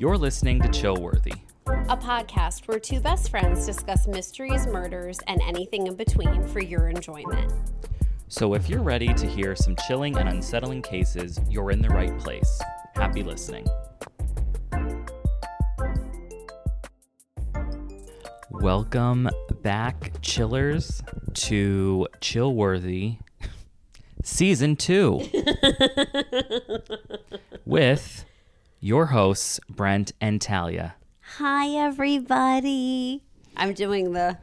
You're listening to Chillworthy, a podcast where two best friends discuss mysteries, murders, and anything in between for your enjoyment. So if you're ready to hear some chilling and unsettling cases, you're in the right place. Happy listening. Welcome back, chillers, to Chillworthy Season 2 with your hosts, Brent and Talia. Hi, everybody. I'm doing the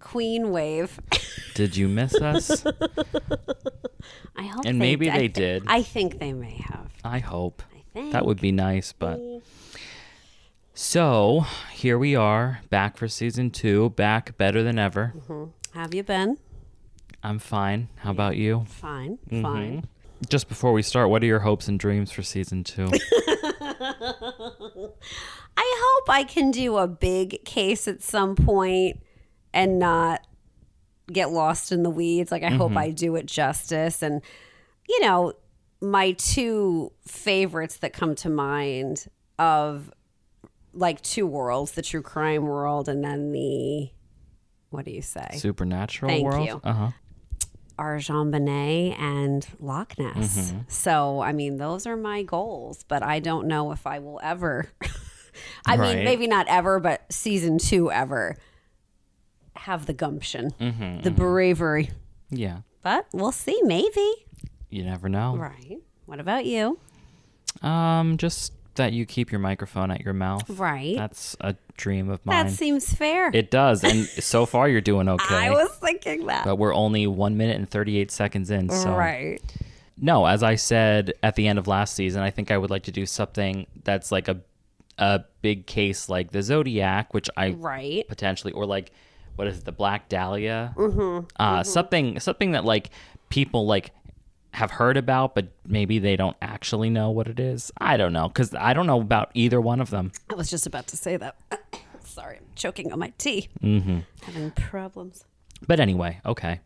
Queen wave. Did you miss us? I hope And maybe they did. I think they may have. I hope. I think. That would be nice, but... So, here we are, back for Season 2, back better than ever. Mm-hmm. Have you been? I'm fine. How about you? Fine, Mm-hmm. fine. Just before we start, what are your hopes and dreams for Season 2? I hope I can do a big case at some point and not get lost in the weeds. Like, I hope I do it justice. And, you know, my two favorites that come to mind of, like, two worlds, the true crime world and then the, what do you say? Supernatural Thank world? you. Uh-huh. Are Jean Bonnet and Loch Ness. So, I mean, those are my goals, but I don't know if I will ever, I mean, maybe not ever, but Season 2 ever have the gumption, the bravery. Yeah. But we'll see, maybe. You never know. Right. What about you? Just that you keep your microphone at your mouth. Right. That's a dream of mine. That seems fair. It does, and so far you're doing okay. I was thinking that. But we're only 1 minute and 38 seconds in, so... Right. No, as I said at the end of last season, I think I would like to do something that's like a big case like the Zodiac, which I potentially, or like, what is it, the Black Dahlia? Something that like people like have heard about, but maybe they don't actually know what it is. I don't know, because I don't know about either one of them. I was just about to say that. Sorry, I'm choking on my tea. Having problems. But anyway, okay.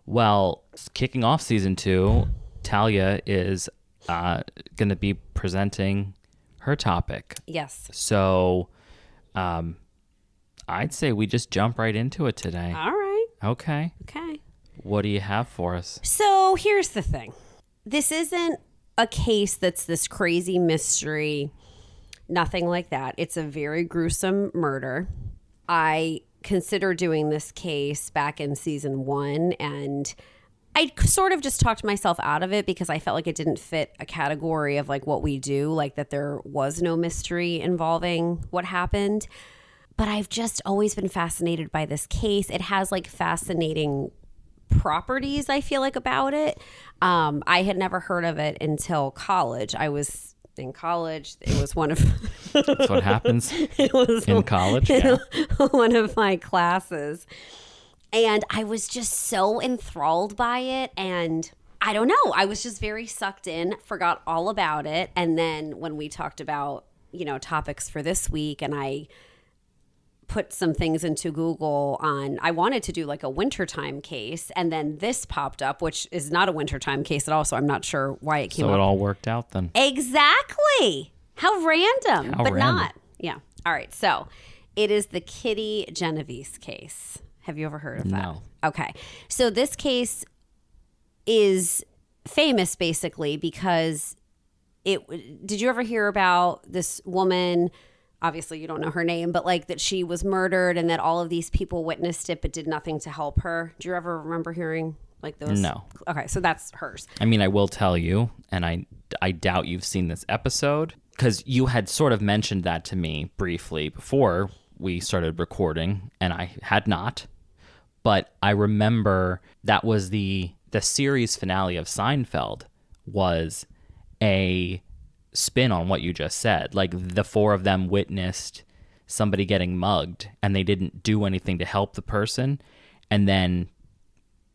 Well, kicking off Season 2, Talia is going to be presenting her topic. Yes. So I'd say we just jump right into it today. All right. Okay. Okay. What do you have for us? So here's the thing. This isn't a case that's this crazy mystery, nothing like that. It's a very gruesome murder. I consider doing this case back in Season 1, and I sort of just talked myself out of it because I felt like it didn't fit a category of like what we do, like that there was no mystery involving what happened. But I've just always been fascinated by this case. It has like fascinating properties, I feel like, about it. I had never heard of it until college. I was in college. It was one of That's what happens it was in college. Yeah. one of my classes. And I was just so enthralled by it. And I don't know, I was just very sucked in, forgot all about it. And then when we talked about, you know, topics for this week, and I put some things into Google on, I wanted to do like a wintertime case, and then this popped up, which is not a wintertime case at all, so I'm not sure why it came up. So it all worked out then. Exactly. How random, but random. not. Yeah. All right. So it is the Kitty Genovese case. Have you ever heard of that? No. Okay. So this case is famous basically because did you ever hear about this woman? Obviously you don't know her name, but like that she was murdered and that all of these people witnessed it but did nothing to help her. Do you ever remember hearing like those? No. Okay, so that's hers. I mean, I will tell you, and I doubt you've seen this episode, because you had sort of mentioned that to me briefly before we started recording, and I had not. But I remember that was the series finale of Seinfeld was a spin on what you just said. Like, the four of them witnessed somebody getting mugged and they didn't do anything to help the person, and then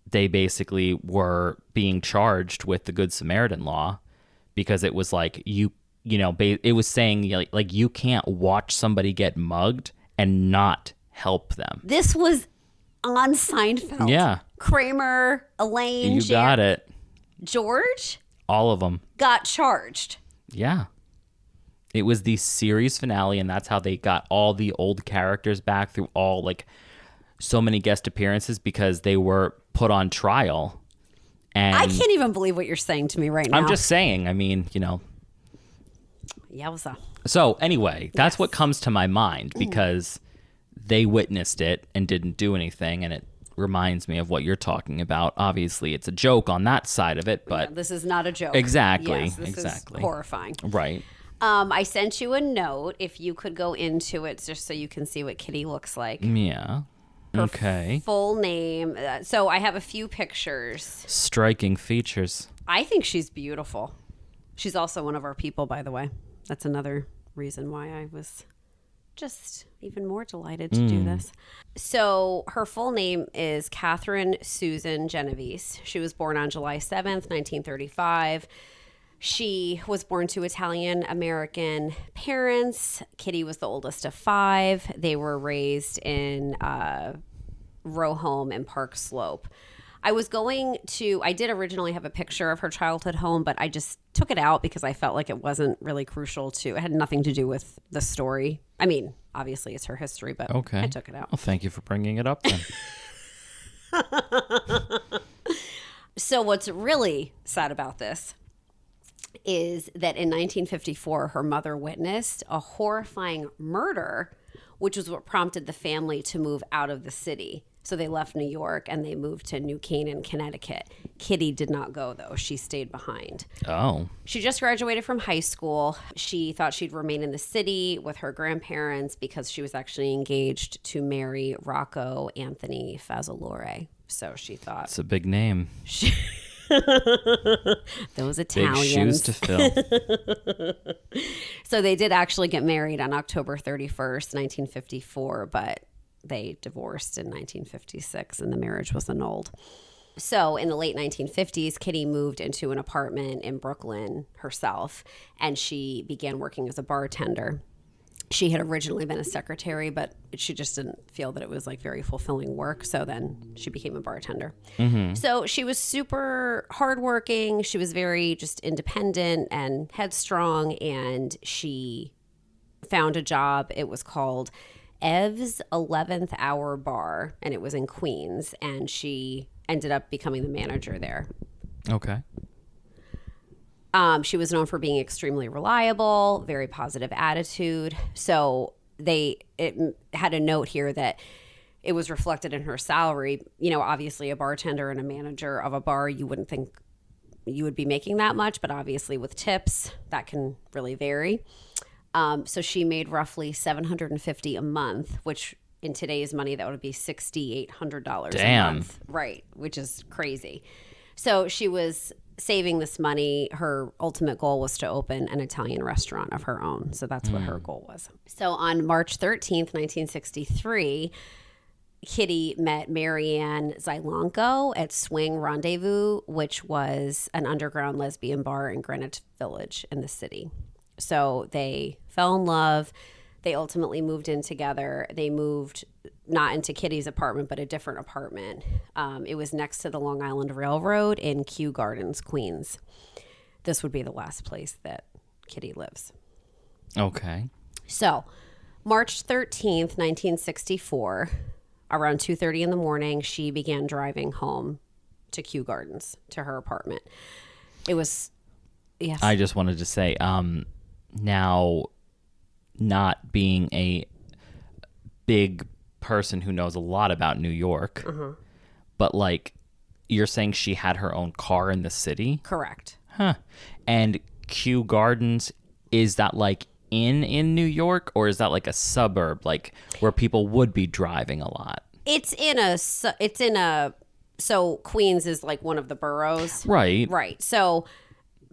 they basically were being charged with the Good Samaritan law because it was like it was saying like you can't watch somebody get mugged and not help them. This was on Seinfeld. Yeah. Kramer, Elaine, you got it. George All of them got charged. Yeah. It was the series finale, and that's how they got all the old characters back through all, like, so many guest appearances because they were put on trial. And I can't even believe what you're saying to me right now. I'm just saying, I mean, Yowza. So anyway, that's what comes to my mind because they witnessed it and didn't do anything, and it reminds me of what you're talking about. Obviously, it's a joke on that side of it, but This is not a joke. Exactly. Yes, this is horrifying. Right. I sent you a note if you could go into it just so you can see what Kitty looks like. Yeah. Okay. Full name. So I have a few pictures. Striking features. I think she's beautiful. She's also one of our people, by the way. That's another reason why I was just even more delighted to do this. So her full name is Catherine Susan Genovese. She was born on July 7th, 1935. She was born to Italian-American parents. Kitty was the oldest of 5. They were raised in a row home in Park Slope. I did originally have a picture of her childhood home, but I just took it out because I felt like it wasn't really crucial it had nothing to do with the story. I mean, obviously it's her history, but I took it out. Well, thank you for bringing it up then. So what's really sad about this is that in 1954, her mother witnessed a horrifying murder, which was what prompted the family to move out of the city. So they left New York and they moved to New Canaan, Connecticut. Kitty did not go, though. She stayed behind. Oh. She just graduated from high school. She thought she'd remain in the city with her grandparents because she was actually engaged to marry Rocco Anthony Fazzolore. So she thought... It's a big name. Those Italians. Big shoes to fill. So they did actually get married on October 31st, 1954, but they divorced in 1956 and the marriage was annulled. So in the late 1950s, Kitty moved into an apartment in Brooklyn herself, and she began working as a bartender. She had originally been a secretary, but she just didn't feel that it was like very fulfilling work. So then she became a bartender. Mm-hmm. So she was super hardworking. She was very just independent and headstrong. And she found a job. It was called Ev's 11th Hour Bar, and it was in Queens. And she ended up becoming the manager there. Okay. She was known for being extremely reliable, very positive attitude. So it had a note here that it was reflected in her salary. You know, obviously a bartender and a manager of a bar, you wouldn't think you would be making that much, but obviously with tips, that can really vary. So she made roughly $750 a month, which in today's money, that would be $6,800 a month. Right, which is crazy. So she was saving this money. Her ultimate goal was to open an Italian restaurant of her own. So that's what her goal was. So on March 13th, 1963, Kitty met Marianne Zylanko at Swing Rendezvous, which was an underground lesbian bar in Greenwich Village in the city. So they fell in love. They ultimately moved in together. They moved not into Kitty's apartment, but a different apartment. It was next to the Long Island Railroad in Kew Gardens, Queens. This would be the last place that Kitty lives. Okay. So March 13th, 1964, around 2:30 in the morning, she began driving home to Kew Gardens, to her apartment. It was, yes. I just wanted to say, now, not being a big person who knows a lot about New York, but like you're saying she had her own car in the city? Correct. Huh. And Kew Gardens, is that like in New York, or is that like a suburb, like where people would be driving a lot? So Queens is like one of the boroughs. Right. Right. So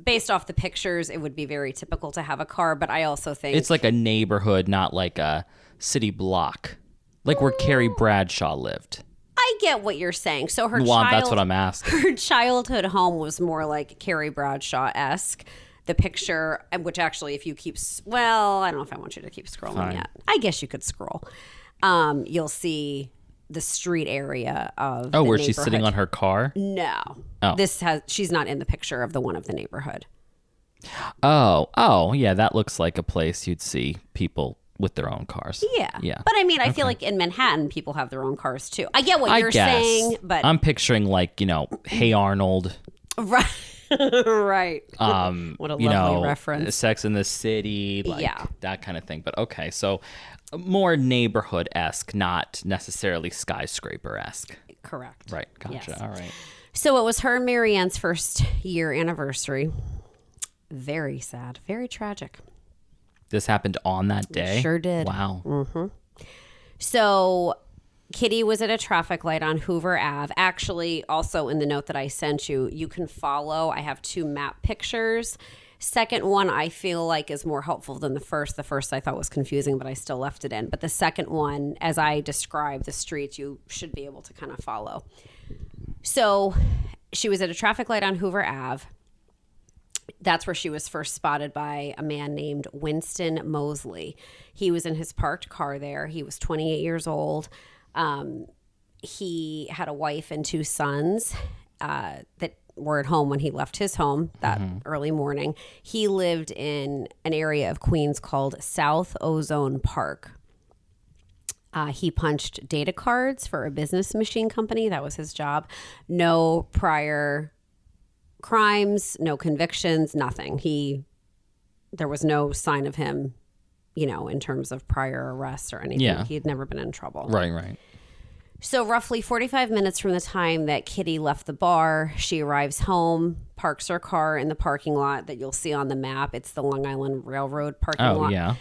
based off the pictures, it would be very typical to have a car, but I also think it's like a neighborhood, not like a city block, like where Carrie Bradshaw lived. I get what you're saying. So that's what I'm asking. Her childhood home was more like Carrie Bradshaw-esque. The picture, which actually, if you I don't know if I want you to keep scrolling yet. I guess you could scroll. You'll see the street area of the where she's sitting on her car? No. Oh. She's not in the picture of the one of the neighborhood. Oh, yeah, that looks like a place you'd see people with their own cars. Yeah. Yeah. But I mean, I feel like in Manhattan, people have their own cars too. I get what you're guess. saying, but. I'm picturing like, Hey Arnold. Right. Right. What a lovely reference. Sex in the City, like that kind of thing. But okay, so more neighborhood-esque, not necessarily skyscraper-esque. Correct. Right, gotcha. Yes. All right. So it was her and Marianne's first year anniversary. Very sad, very tragic. This happened on that day? It sure did. Wow. Mm-hmm. So Kitty was at a traffic light on Hoover Ave. Actually, also in the note that I sent you, you can follow. I have 2 map pictures. Second one I feel like is more helpful than the first. The first I thought was confusing, but I still left it in. But the second one, as I describe the streets, you should be able to kind of follow. So she was at a traffic light on Hoover Ave. That's where she was first spotted by a man named Winston Mosley. He was in his parked car there. He was 28 years old. He had a wife and 2 sons that were at home when he left his home that early morning. He lived in an area of Queens called South Ozone Park. He punched data cards for a business machine company. That was his job. No prior crimes, no convictions, nothing. There was no sign of him, in terms of prior arrests or anything. Yeah. He had never been in trouble. Right. So roughly 45 minutes from the time that Kitty left the bar, she arrives home, parks her car in the parking lot that you'll see on the map. It's the Long Island Railroad parking lot. Oh, yeah.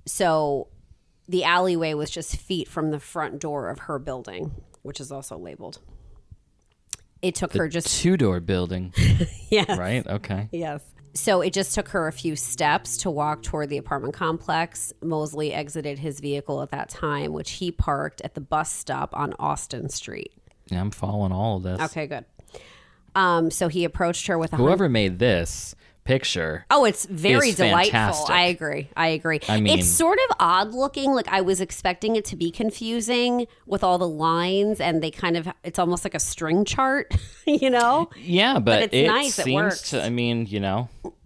So the alleyway was just feet from the front door of her building, which is also labeled. It took her just 2-door building. Yes. Right? Okay. Yes. So it just took her a few steps to walk toward the apartment complex. Mosley exited his vehicle at that time, which he parked at the bus stop on Austin Street. Yeah, I'm following all of this. Okay, good. So he approached her with a Whoever made this picture. Oh, it's very delightful. Fantastic. I agree. I mean, it's sort of odd looking. Like I was expecting it to be confusing with all the lines, and it's almost like a string chart, Yeah, but it's it nice. It works. seems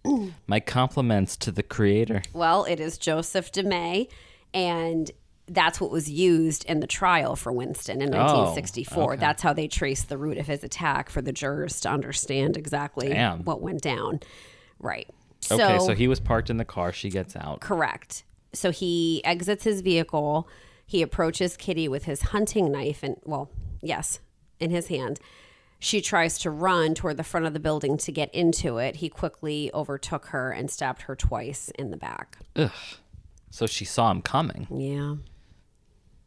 to, my compliments to the creator. Well, it is Joseph DeMay, and that's what was used in the trial for Winston in 1964. Okay. That's how they traced the root of his attack for the jurors to understand exactly what went down. Right. Okay, so he was parked in the car. She gets out. Correct. So he exits his vehicle. He approaches Kitty with his hunting knife in his hand. She tries to run toward the front of the building to get into it. He quickly overtook her and stabbed her twice in the back. Ugh. So she saw him coming. Yeah.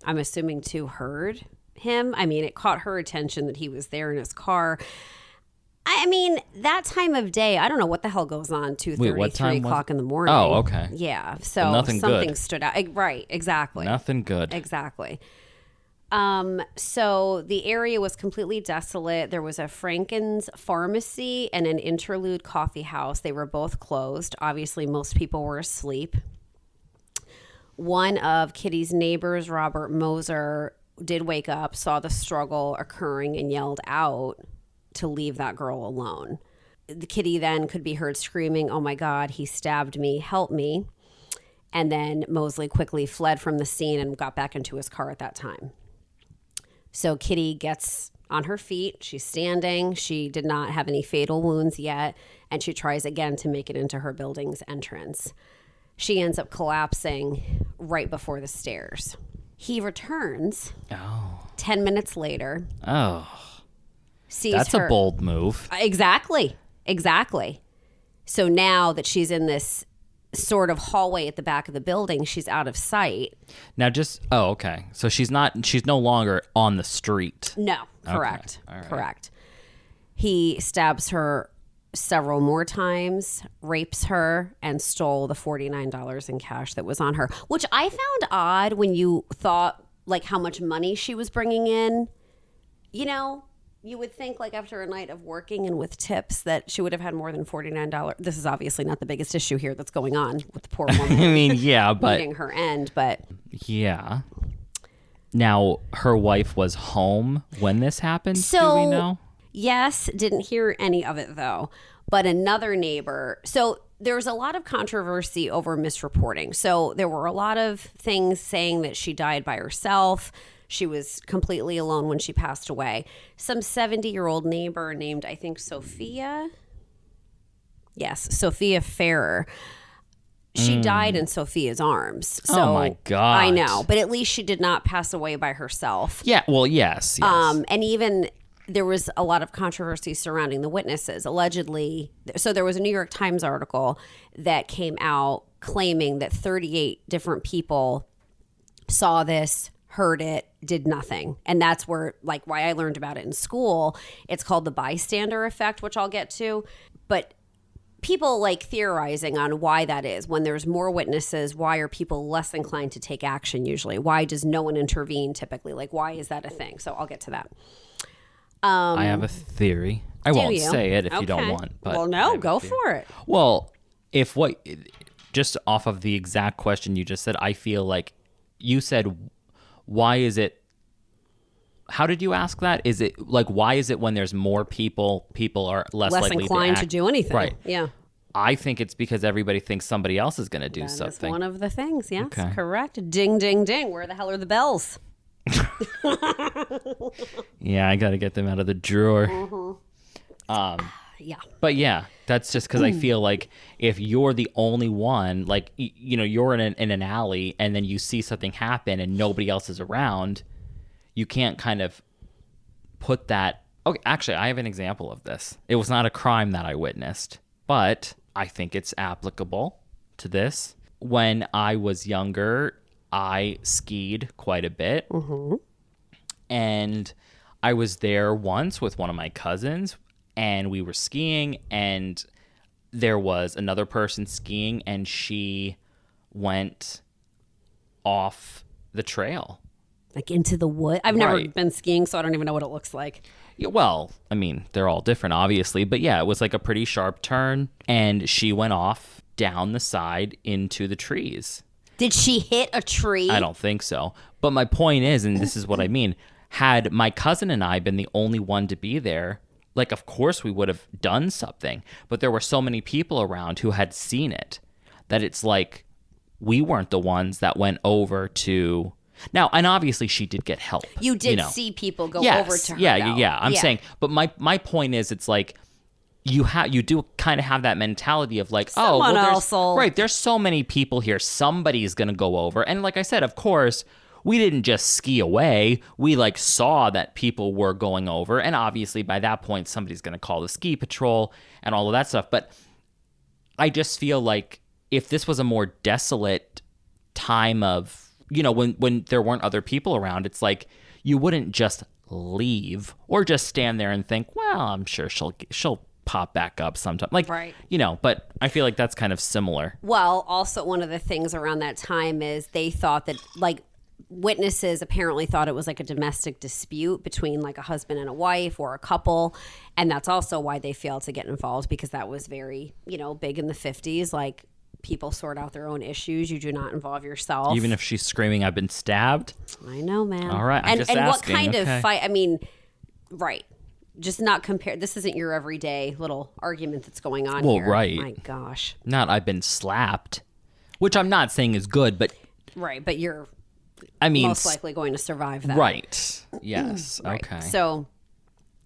I'm assuming too heard him. I mean, it caught her attention that he was there in his car. I mean, that time of day, I don't know what the hell goes on 2:30, 3 o'clock in the morning. Oh, okay. Yeah. So nothing something good. Stood out. Right. Exactly. Nothing good. Exactly. So the area was completely desolate. There was a Franken's pharmacy and an Interlude coffee house. They were both closed. Obviously, most people were asleep. One of Kitty's neighbors, Robert Moser, did wake up, saw the struggle occurring, and yelled out to leave that girl alone. The Kitty then could be heard screaming, "Oh my God, he stabbed me, help me." And then Mosley quickly fled from the scene and got back into his car at that time. So Kitty gets on her feet. She's standing. She did not have any fatal wounds yet. And she tries again to make it into her building's entrance. She ends up collapsing right before the stairs. He returns 10 minutes later. Oh. That's a bold move. Exactly. So now that she's in this sort of hallway at the back of the building, she's out of sight. Now okay. So she's no longer on the street. No, correct. Okay. All right. Correct. He stabs her several more times, rapes her, and stole the $49 in cash that was on her, which I found odd when you thought like how much money she was bringing in. You would think like after a night of working and with tips that she would have had more than $49. This is obviously not the biggest issue here that's going on with the poor woman. I mean, yeah, but meeting her end, but yeah. Now, her wife was home when this happened, do we know? Yes, didn't hear any of it though. But another neighbor, so there was a lot of controversy over misreporting. So there were a lot of things saying that she died by herself. She was completely alone when she passed away. Some 70-year-old neighbor named, I think, Sophia. Yes, Sophia Ferrer. She died in Sophia's arms. So, Oh, my God. I know, but at least she did not pass away by herself. Yeah, well, yes. And even there was a lot of controversy surrounding the witnesses. Allegedly, so there was a New York Times article that came out claiming that 38 different people saw this, heard it, did nothing. And that's where, like, why I learned about it in school. It's called the Bystander Effect, which I'll get to. But people like theorizing on why that is. When there's more witnesses, why are people less inclined to take action usually? Why does no one intervene typically? Like, why is that a thing? So I'll get to that. I have a theory. I won't say it if you don't want. But well, no, go for it. Well, just off of the exact question you just said, I feel like you said, why is it, how did you ask that? Is it like, why is it when there's more people are less likely inclined to to do anything? Right. Yeah. I think it's because everybody thinks somebody else is going to do something. That's one of the things. Yes, Okay. correct. Ding, ding, ding. Where the hell are the bells? Yeah, I got to get them out of the drawer. Yeah. But yeah, that's just because I feel like if you're the only one, like, you're in an alley and then you see something happen and nobody else is around, you can't kind of put that. Okay, actually, I have an example of this. It was not a crime that I witnessed, but I think it's applicable to this. When I was younger, I skied quite a bit. Mm-hmm. And I was there once with one of my cousins, and we were skiing, and there was another person skiing, and she went off the trail. Like into the wood? I've never been skiing, so I don't even know what it looks like. Yeah, well, I mean, they're all different, obviously. But yeah, it was like a pretty sharp turn, and she went off down the side into the trees. Did she hit a tree? I don't think so. But my point is, and this is what I mean, had my cousin and I been the only one to be there, like, of course we would have done something. But there were so many people around who had seen it that it's like we weren't the ones that went over to... Now, and obviously she did get help. You did see people go over to her. Yeah. I'm saying, but my point is, it's like you do kind of have that mentality of like, there's so many people here, somebody's gonna go over. And like I said, of course, we didn't just ski away. We like saw that people were going over, and obviously by that point somebody's gonna call the ski patrol and all of that stuff. But I just feel like if this was a more desolate time of, when there weren't other people around, it's like you wouldn't just leave or just stand there and think, well, I'm sure she'll pop back up sometime. Like, right. But I feel like that's kind of similar. Well, also one of the things around that time is they thought that, like, witnesses apparently thought it was like a domestic dispute between like a husband and a wife or a couple. And that's also why they failed to get involved, because that was very, big in the 50s. Like, people sort out their own issues. You do not involve yourself. Even if she's screaming, I've been stabbed. I know, man. All right. And asking. What kind of fight? I mean, right. Just not compare. This isn't your everyday little argument that's going on here. Well, right. My gosh. Not I've been slapped, which I'm not saying is good, but. Right. But you're most likely going to survive that. Right. Yes. Right. Okay. So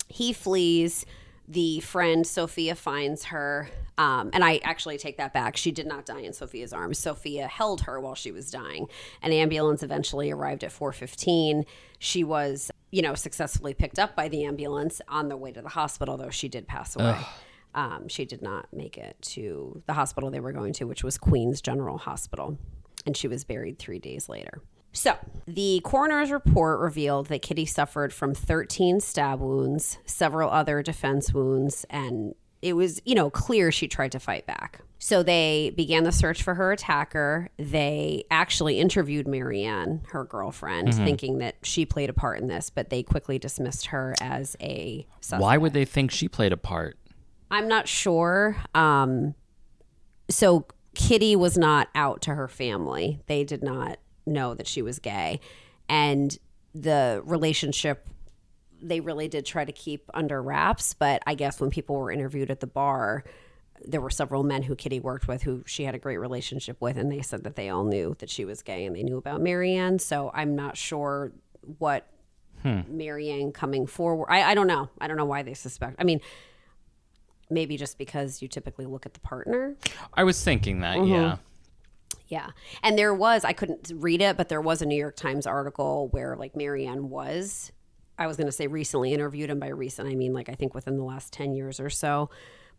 he flees. The friend, Sophia, finds her. And I actually take that back. She did not die in Sophia's arms. Sophia held her while she was dying. An ambulance eventually arrived at 4:15. She was, successfully picked up by the ambulance on their way to the hospital, though she did pass away. She did not make it to the hospital they were going to, which was Queens General Hospital. And she was buried 3 days later. So the coroner's report revealed that Kitty suffered from 13 stab wounds, several other defense wounds, and it was, clear she tried to fight back. So they began the search for her attacker. They actually interviewed Marianne, her girlfriend, thinking that she played a part in this, but they quickly dismissed her as a suspect. Why would they think she played a part? I'm not sure. So Kitty was not out to her family. They did not know that she was gay. And the relationship, they really did try to keep under wraps. But I guess when people were interviewed at the bar, there were several men who Kitty worked with who she had a great relationship with, and they said that they all knew that she was gay and they knew about Marianne. So I'm not sure what Marianne coming forward. I don't know. I don't know why they suspect. I mean, maybe just because you typically look at the partner. I was thinking that, yeah. Yeah. And there was, I couldn't read it, but there was a New York Times article where like Marianne was, I was going to say recently interviewed, and by recent, I mean like I think within the last 10 years or so.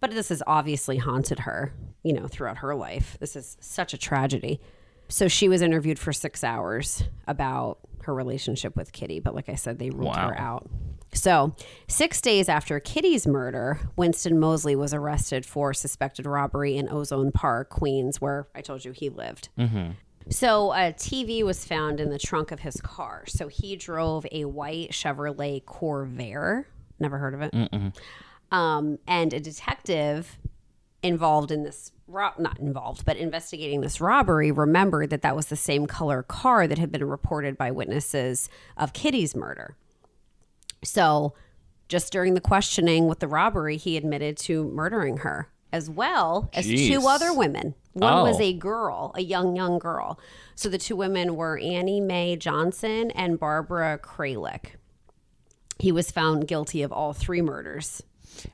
But this has obviously haunted her, you know, throughout her life. This is such a tragedy. So she was interviewed for 6 hours about her relationship with Kitty. But like I said, they ruled her out. So 6 days after Kitty's murder, Winston Moseley was arrested for suspected robbery in Ozone Park, Queens, where I told you he lived. Mm-hmm. So a TV was found in the trunk of his car. So he drove a white Chevrolet Corvair. Never heard of it. And a detective involved in this, not involved, but investigating this robbery, remembered that that was the same color car that had been reported by witnesses of Kitty's murder. So just during the questioning with the robbery, he admitted to murdering her, as well as two other women. One was a girl, a young girl. So the two women were Annie Mae Johnson and Barbara Kralik. He was found guilty of all three murders.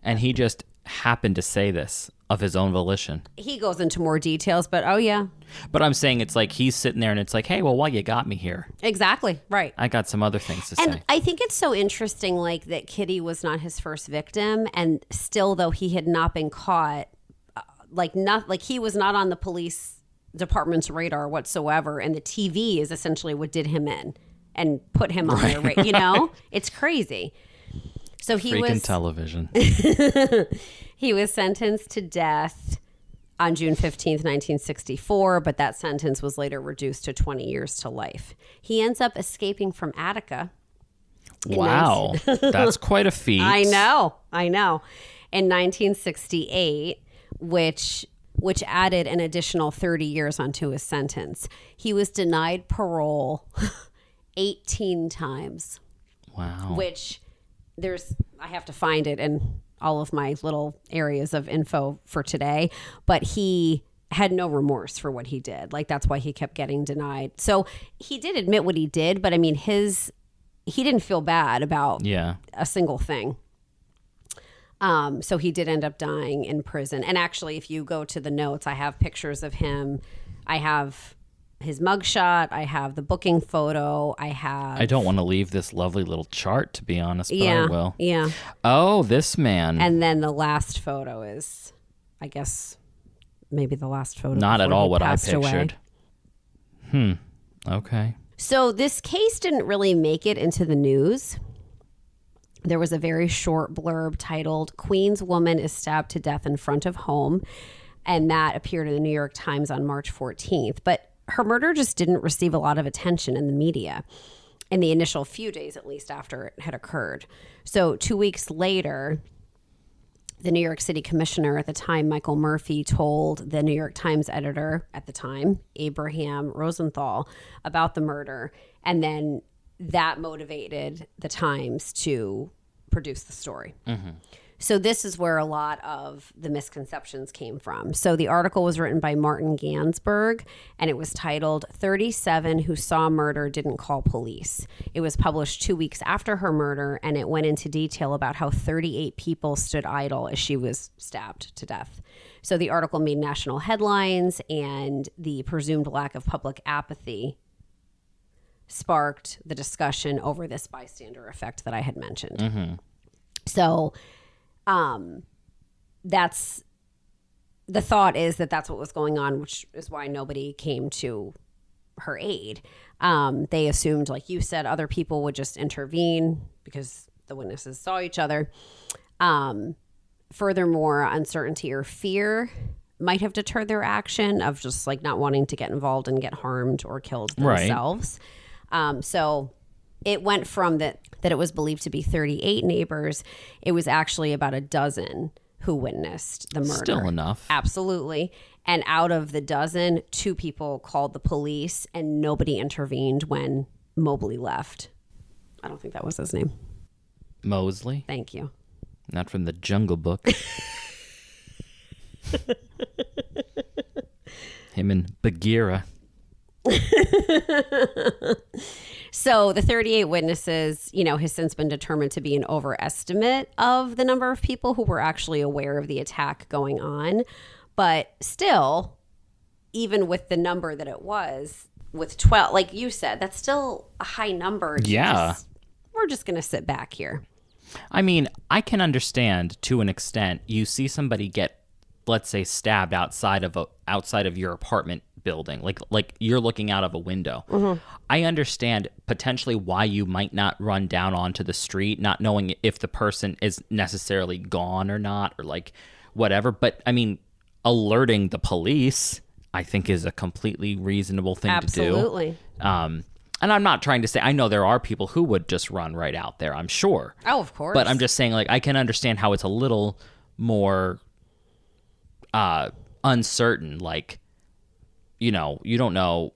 And he just happened to say this of his own volition. He goes into more details, but oh yeah. But I'm saying it's like he's sitting there and it's like, hey, well, while you got me here. Exactly, right. I got some other things to and say. I think it's so interesting, like, that Kitty was not his first victim, and still, though he had not been caught, like he was not on the police department's radar whatsoever, and the TV is essentially what did him in and put him on their radar. You know, it's crazy. So he Freaking was television. He was sentenced to death on June 15th, 1964, but that sentence was later reduced to 20 years to life. He ends up escaping from Attica. Wow. That's quite a feat. I know. In 1968, which added an additional 30 years onto his sentence. He was denied parole 18 times. Wow. Which I have to find it in all of my little areas of info for today, but he had no remorse for what he did. Like, that's why he kept getting denied. So he did admit what he did, but I mean, he didn't feel bad about a single thing. So he did end up dying in prison. And actually, if you go to the notes, I have pictures of him. I have his mugshot. I have the booking photo. I don't want to leave this lovely little chart, to be honest, but I will. Yeah. Oh, this man. And then the last photo is, I guess, maybe the last photo. Not at all what I pictured. Away. Okay. So this case didn't really make it into the news. There was a very short blurb titled "Queens Woman is Stabbed to Death in Front of Home," and that appeared in the New York Times on March 14th. But her murder just didn't receive a lot of attention in the media in the initial few days, at least, after it had occurred. So 2 weeks later, the New York City commissioner at the time, Michael Murphy, told the New York Times editor at the time, Abraham Rosenthal, about the murder. And then that motivated the Times to produce the story. Mm-hmm. So this is where a lot of the misconceptions came from. So the article was written by Martin Gansberg, and it was titled 37 Who Saw Murder Didn't Call Police. It was published 2 weeks after her murder, and it went into detail about how 38 people stood idle as she was stabbed to death. So the article made national headlines, and the presumed lack of public apathy sparked the discussion over this bystander effect that I had mentioned. Mm-hmm. So that's the thought, is that that's what was going on, which is why nobody came to her aid. They assumed, like you said, other people would just intervene because the witnesses saw each other. Furthermore, uncertainty or fear might have deterred their action of just like not wanting to get involved and get harmed or killed themselves. Right. So it went from that it was believed to be 38 neighbors. It was actually about a dozen who witnessed the murder. Still enough. Absolutely. And out of the dozen, 2 people called the police, and nobody intervened when Mobley left. I don't think that was his name. Mosley? Thank you. Not from the Jungle Book. Him and Bagheera. So the 38 witnesses, has since been determined to be an overestimate of the number of people who were actually aware of the attack going on. But still, even with the number that it was, with 12, like you said, that's still a high number. Yeah. We're just going to sit back here. I mean, I can understand to an extent. You see somebody get, let's say, stabbed outside of your apartment building, like you're looking out of a window. Mm-hmm. I understand potentially why you might not run down onto the street, not knowing if the person is necessarily gone or not, or like whatever. But I mean, alerting the police, I think, is a completely reasonable thing Absolutely. to do. And I'm not trying to say, I know there are people who would just run right out there, I'm sure. Oh, of course. But I'm just saying, like, I can understand how it's a little more uncertain. Like, you don't know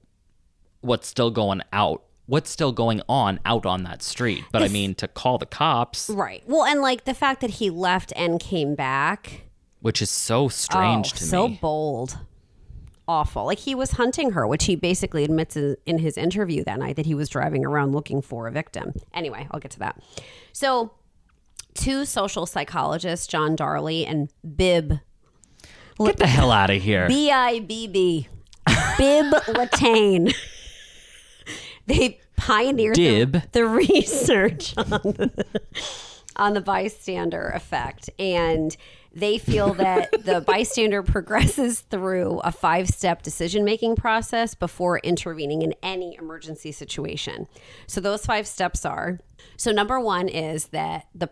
what's still going on out on that street. But I mean, to call the cops. Right. Well, and like the fact that he left and came back. Which is so strange to me. So bold. Awful. Like he was hunting her, which he basically admits in his interview that night that he was driving around looking for a victim. Anyway, I'll get to that. So 2 social psychologists, John Darley and Bibb. Get the hell out of here. Bibb. Bibb Latane. They pioneered the research on the bystander effect. And they feel that the bystander progresses through a 5-step decision-making process before intervening in any emergency situation. So those 5 steps are, so number 1 is that the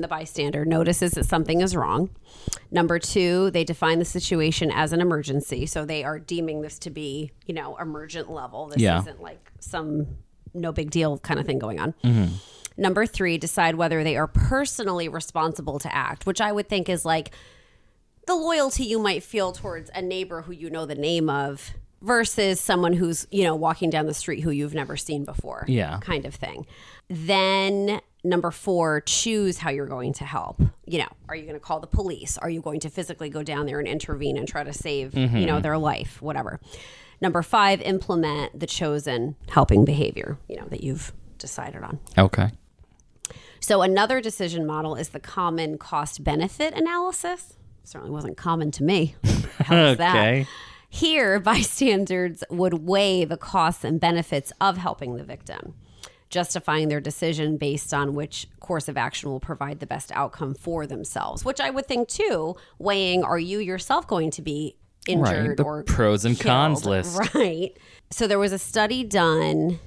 bystander, notices that something is wrong. Number 2, they define the situation as an emergency. So they are deeming this to be, emergent level. This isn't like some no big deal kind of thing going on. Mm-hmm. Number 3, decide whether they are personally responsible to act, which I would think is like the loyalty you might feel towards a neighbor who you know the name of versus someone who's, walking down the street who you've never seen before. Yeah. Kind of thing. Then number 4, choose how you're going to help. Are you going to call the police? Are you going to physically go down there and intervene and try to save, their life, whatever. Number 5, implement the chosen helping behavior, that you've decided on. Okay. So another decision model is the common cost benefit analysis. Certainly wasn't common to me. How is that? Here, bystanders would weigh the costs and benefits of helping the victim, justifying their decision based on which course of action will provide the best outcome for themselves, which I would think too, weighing, are you yourself going to be injured or pros and killed? Cons list. Right. So there was a study done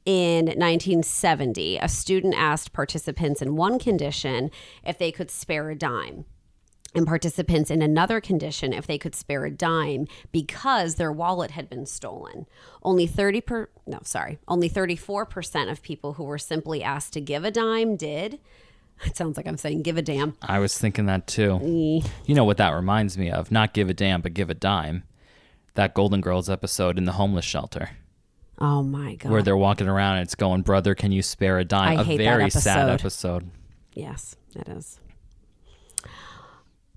in 1970. A student asked participants in one condition if they could spare a dime, and participants in another condition if they could spare a dime because their wallet had been stolen. Only 34% of people who were simply asked to give a dime did. It sounds like I'm saying give a damn. I was thinking that too. You know what that reminds me of? Not give a damn, but give a dime. That Golden Girls episode in the homeless shelter. Oh my God. Where they're walking around and it's going, brother, can you spare a dime? I hate that very episode. Sad episode. Yes, it is.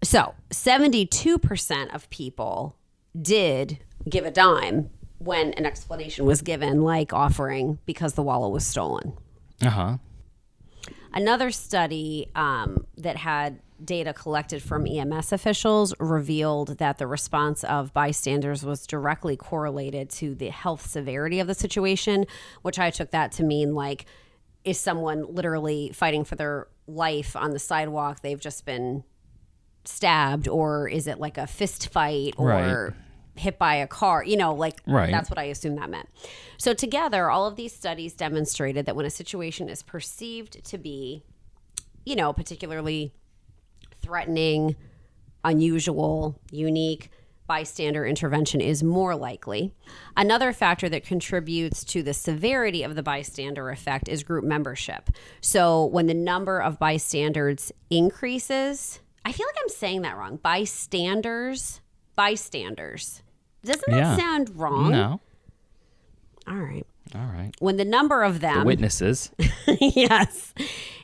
So 72% of people did give a dime when an explanation was given, like offering because the wallet was stolen. Uh-huh. Another study that had data collected from EMS officials revealed that the response of bystanders was directly correlated to the health severity of the situation, which I took that to mean like, is someone literally fighting for their life on the sidewalk? They've just been stabbed, or is it like a fist fight or hit by a car? That's what I assume that meant. So together, all of these studies demonstrated that when a situation is perceived to be, particularly threatening, unusual, unique, bystander intervention is more likely. Another factor that contributes to the severity of the bystander effect is group membership. So when the number of bystanders increases, I feel like I'm saying that wrong. Bystanders. Doesn't that sound wrong? No. All right. All right. When the number of them, The witnesses. yes,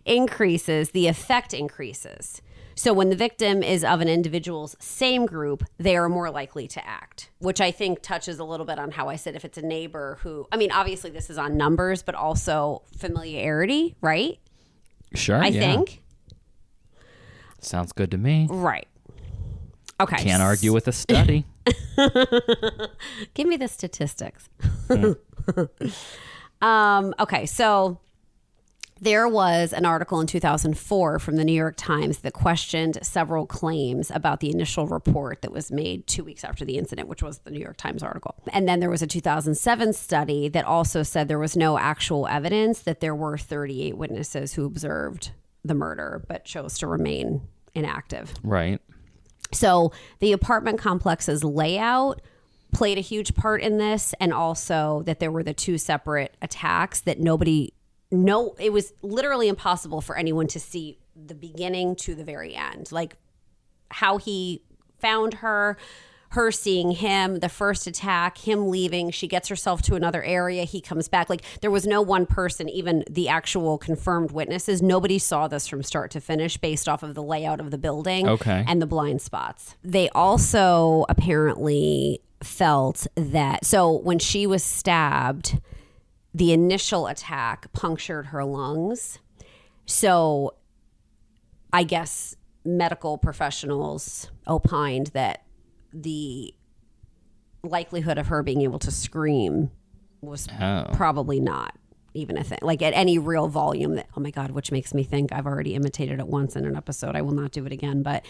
increases, the effect increases. So when the victim is of an individual's same group, they are more likely to act, which I think touches a little bit on how I said if it's a neighbor who, I mean, obviously this is on numbers, but also familiarity, right? Sure. I think. Sounds good to me. Right. Okay. Can't argue with a study. Give me the statistics. Okay, so there was an article in 2004 from the New York Times that questioned several claims about the initial report that was made 2 weeks after the incident, which was the New York Times article. And then there was a 2007 study that also said there was no actual evidence that there were 38 witnesses who observed the murder, but chose to remain inactive. Right. So the apartment complex's layout played a huge part in this, and also that there were the two separate attacks that it was literally impossible for anyone to see the beginning to the very end. Like how he found her seeing him, the first attack, him leaving, she gets herself to another area, he comes back. Like there was no one person, even the actual confirmed witnesses, nobody saw this from start to finish based off of the layout of the building and the blind spots. They also apparently felt that, so when she was stabbed, the initial attack punctured her lungs. So I guess medical professionals opined that the likelihood of her being able to scream was probably not even a thing, like at any real volume that, oh my God, which makes me think I've already imitated it once in an episode. I will not do it again, but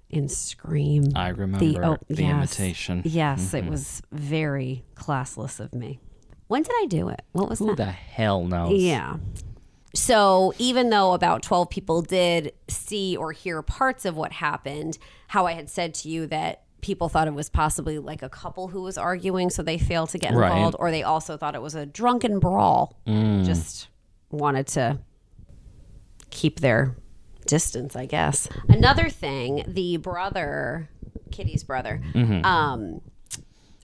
in Scream. I remember the imitation. Yes, it was very classless of me. When did I do it? What was that? Who the hell knows? Yeah. So even though about 12 people did see or hear parts of what happened, how I had said to you that people thought it was possibly like a couple who was arguing, so they failed to get involved, or they also thought it was a drunken brawl. Just wanted to keep their distance, I guess. Another thing, the brother, Kitty's brother,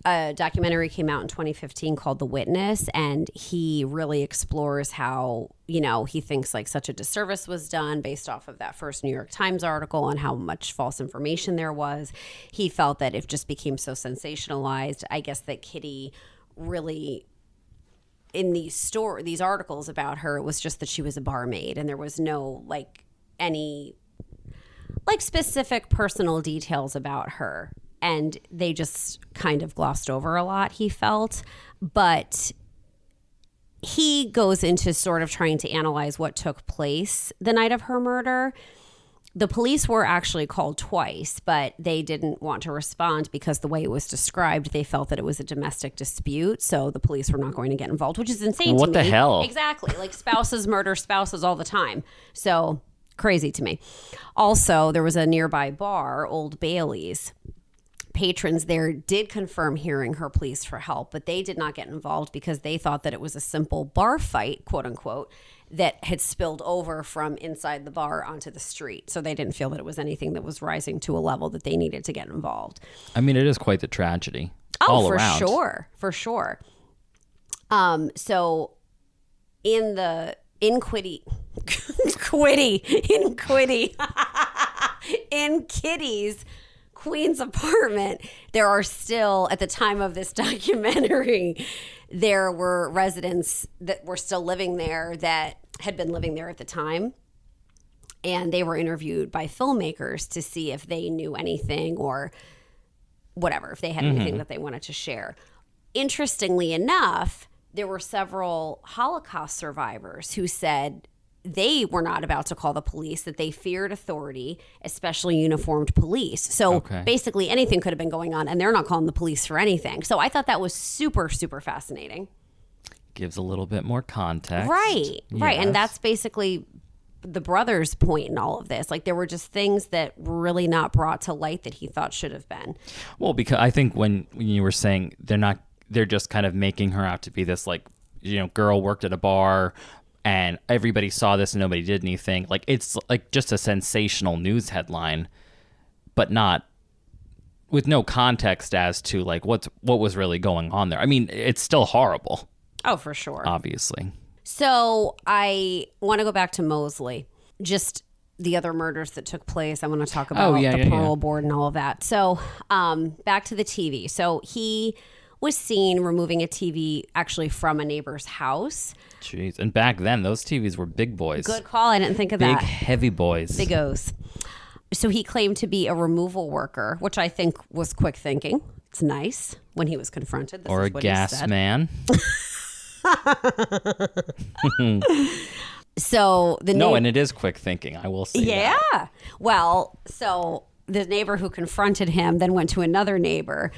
a documentary came out in 2015 called The Witness, and he really explores how, he thinks like such a disservice was done based off of that first New York Times article and how much false information there was. He felt that it just became so sensationalized. I guess that Kitty really, in these articles about her, it was just that she was a barmaid and there was no any specific personal details about her. And they just kind of glossed over a lot, he felt. But he goes into sort of trying to analyze what took place the night of her murder. The police were actually called twice, but they didn't want to respond because the way it was described, they felt that it was a domestic dispute. So the police were not going to get involved, which is insane to me. What the hell? Exactly. Like spouses murder spouses all the time. So crazy to me. Also, there was a nearby bar, Old Bailey's. Patrons there did confirm hearing her pleas for help, but they did not get involved because they thought that it was a simple bar fight, quote unquote, that had spilled over from inside the bar onto the street. So they didn't feel that it was anything that was rising to a level that they needed to get involved. I mean, it is quite the tragedy. Oh, all for around. sure. For sure. So in Kitty's Queen's apartment, there are still, at the time of this documentary, there were residents that were still living there that had been living there at the time. And they were interviewed by filmmakers to see if they knew anything or whatever, if they had anything that they wanted to share. Interestingly enough, there were several Holocaust survivors who said they were not about to call the police, that they feared authority, especially uniformed police. So basically anything could have been going on, and they're not calling the police for anything. So I thought that was super, super fascinating. Gives a little bit more context. Right. Yes. And that's basically the brother's point in all of this. Like there were just things that were really not brought to light that he thought should have been. Well, because I think when you were saying they're just kind of making her out to be this girl worked at a bar and everybody saw this and nobody did anything. Like it's like just a sensational news headline, but not with no context as to like what was really going on there. I mean, it's still horrible. Oh, for sure. Obviously. So I want to go back to Mosley. Just the other murders that took place. I want to talk about the parole board and all of that. So back to the TV. So he was seen removing a TV actually from a neighbor's house. Jeez. And back then, those TVs were big boys. Good call. I didn't think of big, that. Big, heavy boys. Big O's. So he claimed to be a removal worker, which I think was quick thinking. It's nice when he was confronted. Or a gas man. So and it is quick thinking. I will say yeah. that. Well, so the neighbor who confronted him then went to another neighbor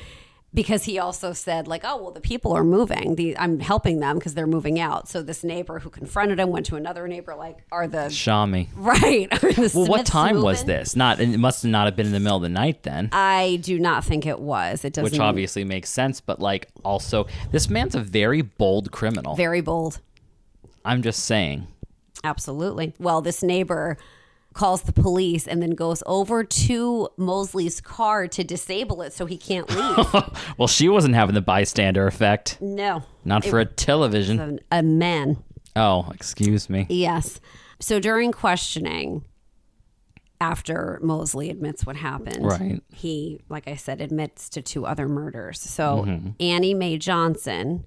because he also said like, oh, well, the people are moving. I'm helping them because they're moving out. So this neighbor who confronted him went to another neighbor like, are the... Shami. Right. Well, what time was this? It must not have been in the middle of the night then. I do not think it was. It doesn't... Which obviously makes sense. But like also, this man's a very bold criminal. Very bold. I'm just saying. Absolutely. Well, this neighbor calls the police and then goes over to Mosley's car to disable it so he can't leave. Well, she wasn't having the bystander effect. No. Not for a television. A man. Oh, excuse me. Yes. So during questioning, after Mosley admits what happened, right. He, like I said, admits to 2 other murders. So Annie Mae Johnson...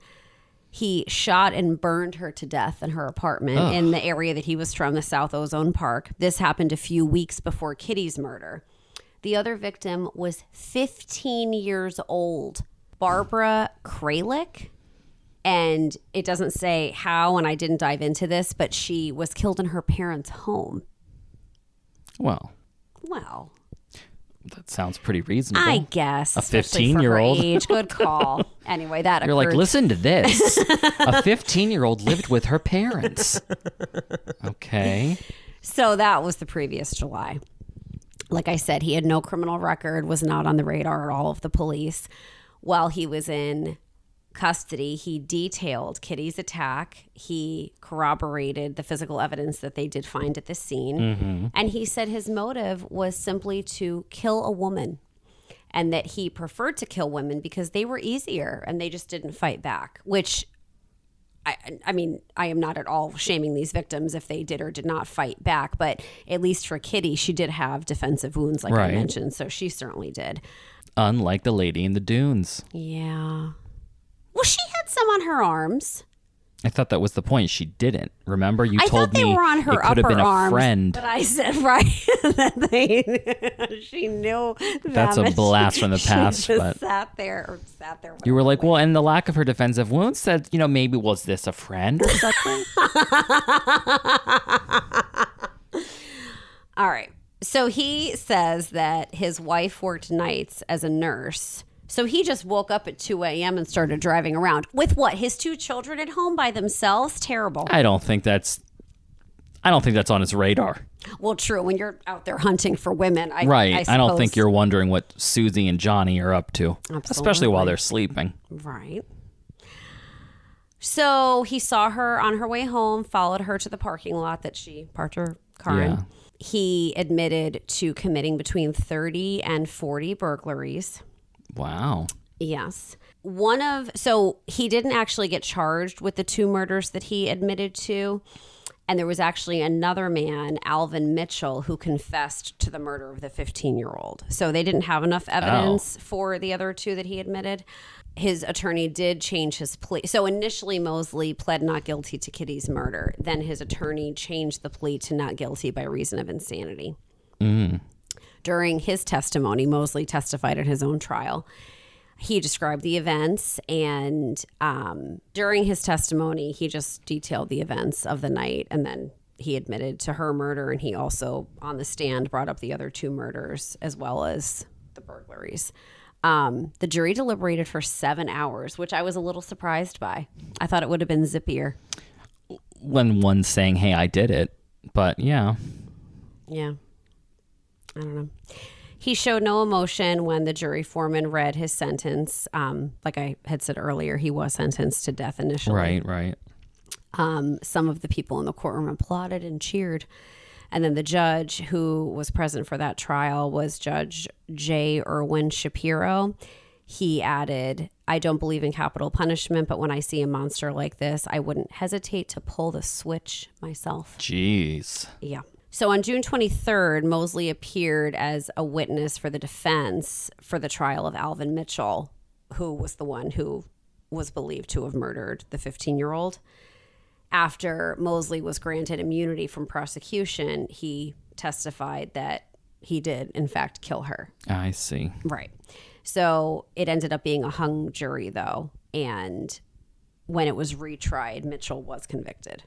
He shot and burned her to death in her apartment in the area that he was from, the South Ozone Park. This happened a few weeks before Kitty's murder. The other victim was 15 years old, Barbara Kralik. And it doesn't say how, and I didn't dive into this, but she was killed in her parents' home. Well. That sounds pretty reasonable. I guess. A 15-year-old. Age. Good call. Anyway, that You're occurred. like, listen to this. A 15-year-old lived with her parents. Okay. So that was the previous July. Like I said, he had no criminal record, was not on the radar at all of the police. While he was in custody, he detailed Kitty's attack. He corroborated the physical evidence that they did find at the scene. And he said his motive was simply to kill a woman and that he preferred to kill women because they were easier and they just didn't fight back, which I mean, I am not at all shaming these victims if they did or did not fight back, but at least for Kitty, she did have defensive wounds like I mentioned, so she certainly did. Unlike the lady in the dunes. Yeah. Well, she had some on her arms. I thought that was the point. She didn't. Remember, you I told thought they me were on her it could have been arms, a friend. But I said that she knew them. That's a blast from the past. She just but sat there. You were like, well, and the lack of her defensive wounds said, maybe was this a friend or something? All right. So he says that his wife worked nights as a nurse. So he just woke up at 2 a.m. and started driving around with what? His 2 children at home by themselves? Terrible. I don't think that's on his radar. Well, true. When you're out there hunting for women, I don't think you're wondering what Susie and Johnny are up to, Absolutely. Especially while they're sleeping. Right. So he saw her on her way home, followed her to the parking lot that she parked her car in. He admitted to committing between 30 and 40 burglaries. Wow. Yes. So he didn't actually get charged with the 2 murders that he admitted to. And there was actually another man, Alvin Mitchell, who confessed to the murder of the 15-year-old. So they didn't have enough evidence for the other 2 that he admitted. His attorney did change his plea. So initially, Mosley pled not guilty to Kitty's murder. Then his attorney changed the plea to not guilty by reason of insanity. During his testimony, Mosley testified at his own trial. He described the events, and during his testimony, he just detailed the events of the night, and then he admitted to her murder, and he also, on the stand, brought up the other 2 murders as well as the burglaries. The jury deliberated for 7 hours, which I was a little surprised by. I thought it would have been zippier. When one's saying, hey, I did it, but yeah. Yeah. I don't know. He showed no emotion when the jury foreman read his sentence. Like I had said earlier, he was sentenced to death initially. Right. Some of the people in the courtroom applauded and cheered. And then the judge who was present for that trial was Judge J. Irwin Shapiro. He added, I don't believe in capital punishment, but when I see a monster like this, I wouldn't hesitate to pull the switch myself. Jeez. Yeah. So on June 23rd, Mosley appeared as a witness for the defense for the trial of Alvin Mitchell, who was the one who was believed to have murdered the 15-year-old. After Mosley was granted immunity from prosecution, he testified that he did, in fact, kill her. I see. Right. So it ended up being a hung jury, though. And when it was retried, Mitchell was convicted,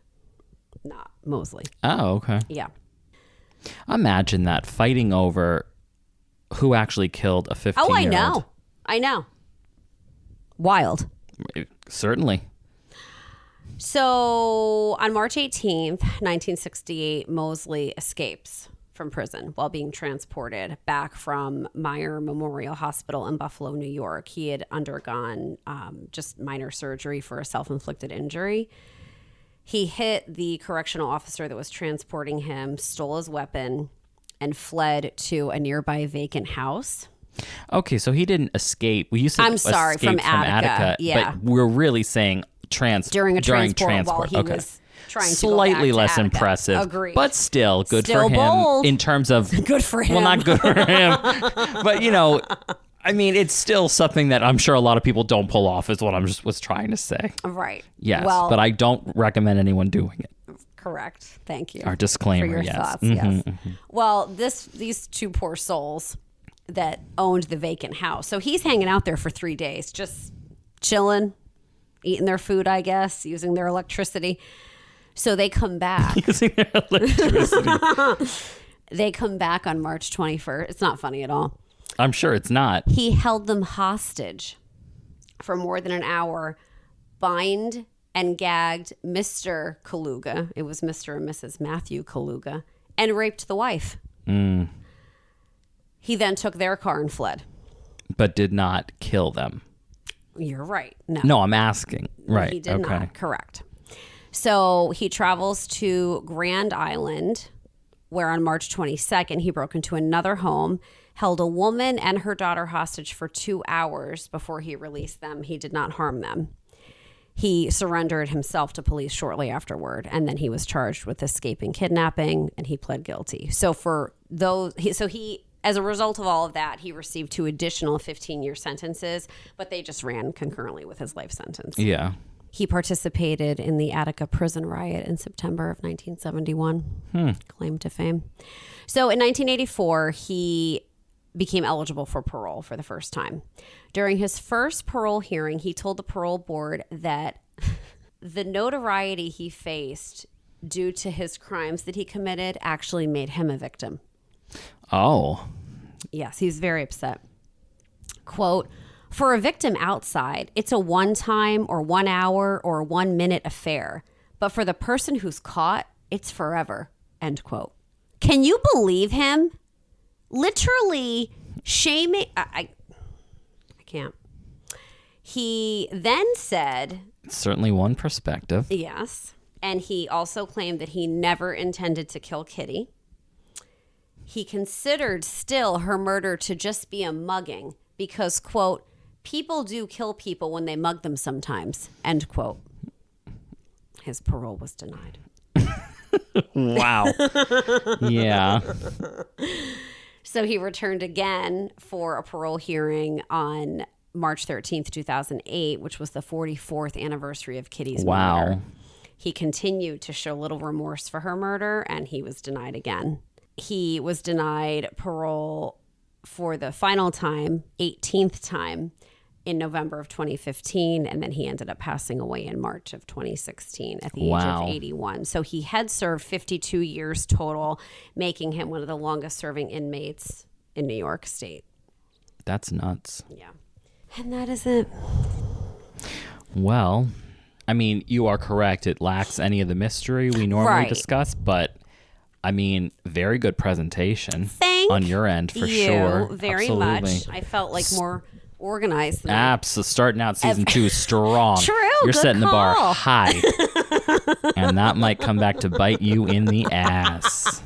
not Mosley. Oh, okay. Yeah. Imagine that, fighting over who actually killed a 15-year-old. Oh, I know. I know. Wild. Certainly. So on March 18th, 1968, Mosley escapes from prison while being transported back from Meyer Memorial Hospital in Buffalo, New York. He had undergone just minor surgery for a self-inflicted injury. He hit the correctional officer that was transporting him, stole his weapon, and fled to a nearby vacant house. Okay, so he didn't escape. Well, you said I'm sorry, escaped from Attica. Yeah. But we're really saying during a transport while he was trying to slightly go back less to Attica. impressive. Agreed. But still good Still for him bold. in terms of Good for him. Well, not good for him. But I mean, it's still something that I'm sure a lot of people don't pull off, is what I was trying to say. Right. Yes, well, but I don't recommend anyone doing it. Correct. Thank you. Our disclaimer, for your yes. thoughts, Mhm, yes. mhm. Well, these two poor souls that owned the vacant house. So he's hanging out there for 3 days, just chilling, eating their food, I guess, using their electricity. So they come back. Using their electricity. They come back on March 21st. It's not funny at all. I'm sure it's not. He held them hostage for more than an hour, bind and gagged Mr. Kaluga. It was Mr. and Mrs. Matthew Kaluga, and raped the wife. He then took their car and fled. But did not kill them. You're right. No, I'm asking. Right. He did okay. not. Correct. So he travels to Grand Island, where on March 22nd, he broke into another home, held a woman and her daughter hostage for 2 hours before he released them. He did not harm them. He surrendered himself to police shortly afterward, and then he was charged with escaping kidnapping, and he pled guilty. So for those, as a result of all of that, he received 2 additional 15-year sentences, but they just ran concurrently with his life sentence. Yeah. He participated in the Attica prison riot in September of 1971, claim to fame. So in 1984, he became eligible for parole for the first time. During his first parole hearing, he told the parole board that the notoriety he faced due to his crimes that he committed actually made him a victim. Oh. Yes, he was very upset. Quote, for a victim outside, it's a one-time or 1 hour or 1 minute affair. But for the person who's caught, it's forever. End quote. Can you believe him? Literally shaming. I can't. He then said, It's certainly one perspective. yes. And he also claimed that he never intended to kill Kitty. He considered still her murder to just be a mugging because, quote, people do kill people when they mug them sometimes, end quote. His parole was denied. Wow. Yeah. So he returned again for a parole hearing on March 13th, 2008, which was the 44th anniversary of Kitty's murder. He continued to show little remorse for her murder, and he was denied again. He was denied parole for the final time, 18th time, in November of 2015, and then he ended up passing away in March of 2016 at the age of 81. So he had served 52 years total, making him one of the longest serving inmates in New York State. That's nuts. Yeah. And that is it. Well, I mean, you are correct. It lacks any of the mystery we normally discuss, but I mean, very good presentation on your end for sure. Very Absolutely. much. I felt like more organized. So starting out season 2 strong. True. You're good setting call. the bar high. And that might come back to bite you in the ass.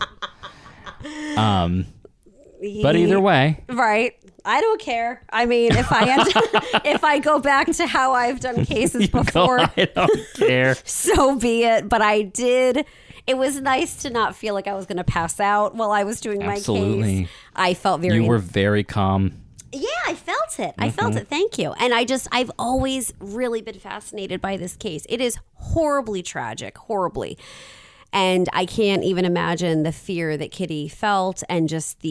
But either way. Right. I don't care. I mean, if I go back to how I've done cases before, I don't care. So be it. But I did. It was nice to not feel like I was going to pass out while I was doing my case. I felt very... You were very calm. Yeah, I felt it. I felt it. Thank you. And I've always really been fascinated by this case. It is horribly tragic, horribly. And I can't even imagine the fear that Kitty felt and just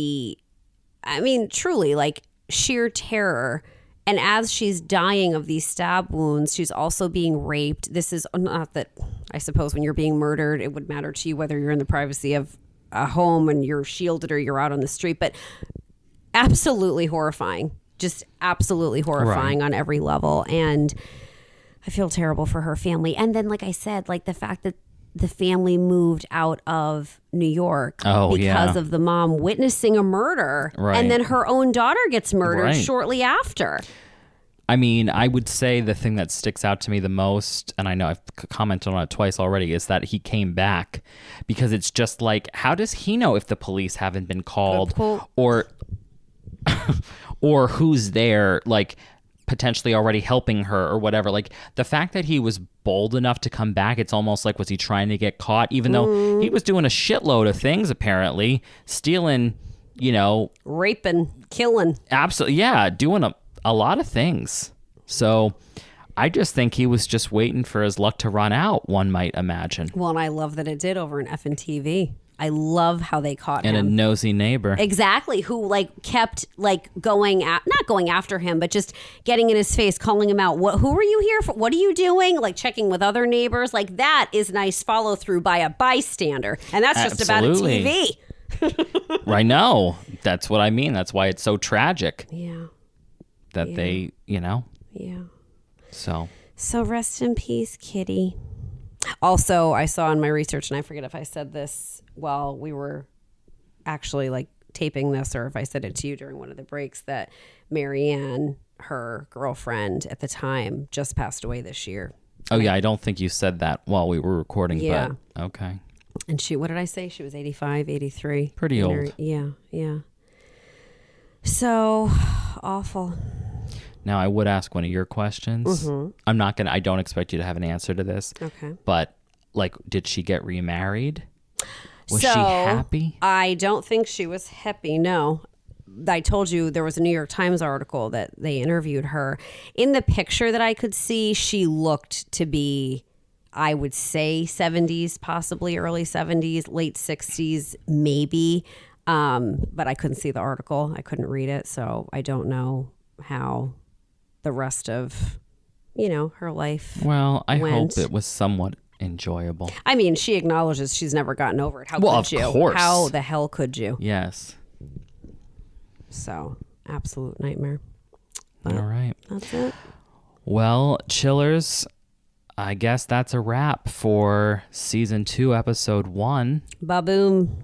truly like sheer terror. And as she's dying of these stab wounds, she's also being raped. This is not that, I suppose when you're being murdered, it would matter to you whether you're in the privacy of a home and you're shielded or you're out on the street, but absolutely horrifying, just absolutely horrifying on every level. And I feel terrible for her family. And then, like I said, like the fact that the family moved out of New York because of the mom witnessing a murder. Right. And then her own daughter gets murdered shortly after. I mean, I would say the thing that sticks out to me the most, and I know I've commented on it twice already, is that he came back, because it's just like, how does he know if the police haven't been called or who's there, like potentially already helping her or whatever? Like the fact that he was bold enough to come back, it's almost like, was he trying to get caught, even though he was doing a shitload of things, apparently stealing, raping, killing, absolutely, doing a lot of things. So I just think he was just waiting for his luck to run out, one might imagine. Well, and I love that it did over an effing TV. I love how they caught him. And a nosy neighbor. Exactly. Who kept not going after him, but just getting in his face, calling him out. Who are you here for? What are you doing? Like checking with other neighbors. Like that is nice follow through by a bystander. And that's just about a TV. Right. No, that's what I mean. That's why it's so tragic. Yeah. That they, Yeah. So rest in peace, Kitty. Also, I saw in my research, and I forget if I said this while we were actually taping this, or if I said it to you during one of the breaks, that Marianne, her girlfriend at the time, just passed away this year. Oh, yeah. I don't think you said that while we were recording, but okay. And what did I say? She was 85, 83. Pretty old. Yeah. So awful. Now, I would ask one of your questions. Mm-hmm. I don't expect you to have an answer to this. Okay. But, did she get remarried? Was she happy? I don't think she was happy, no. I told you there was a New York Times article that they interviewed her. In the picture that I could see, she looked to be, I would say, 70s, possibly early 70s, late 60s, maybe. But I couldn't see the article. I couldn't read it, so I don't know how the rest of, her life I hope it was somewhat enjoyable. I mean, she acknowledges she's never gotten over it. How could you? Of course. How the hell could you? Yes. So, absolute nightmare. But all right. That's it. Well, chillers, I guess that's a wrap for season 2, episode 1. Ba-boom.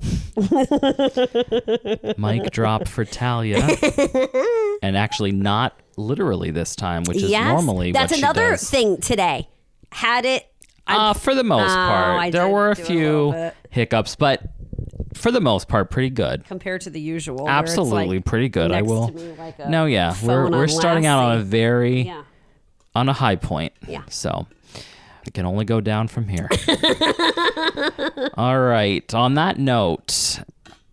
Mic drop for Talia. And actually not literally this time, which is normally what she does. That's another thing today. Had it. For the most part. There were a few hiccups, but for the most part, pretty good. Compared to the usual. Absolutely, pretty good. I will. We're starting out on on a high point. Yeah. So it can only go down from here. All right. On that note,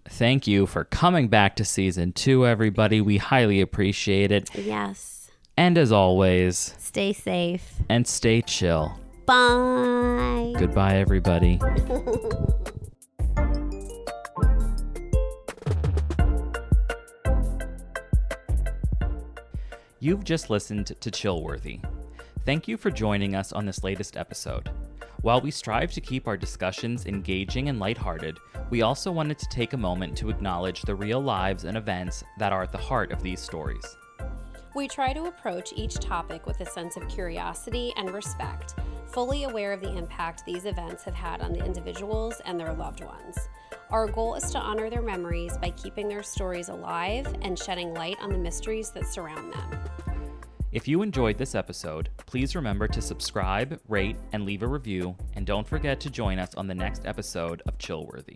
thank you for coming back to season 2, everybody. We highly appreciate it. Yes. And as always, stay safe and stay chill. Bye. Goodbye, everybody. You've just listened to Chillworthy. Thank you for joining us on this latest episode. While we strive to keep our discussions engaging and lighthearted, we also wanted to take a moment to acknowledge the real lives and events that are at the heart of these stories. We try to approach each topic with a sense of curiosity and respect, fully aware of the impact these events have had on the individuals and their loved ones. Our goal is to honor their memories by keeping their stories alive and shedding light on the mysteries that surround them. If you enjoyed this episode, please remember to subscribe, rate, and leave a review, and don't forget to join us on the next episode of Chillworthy.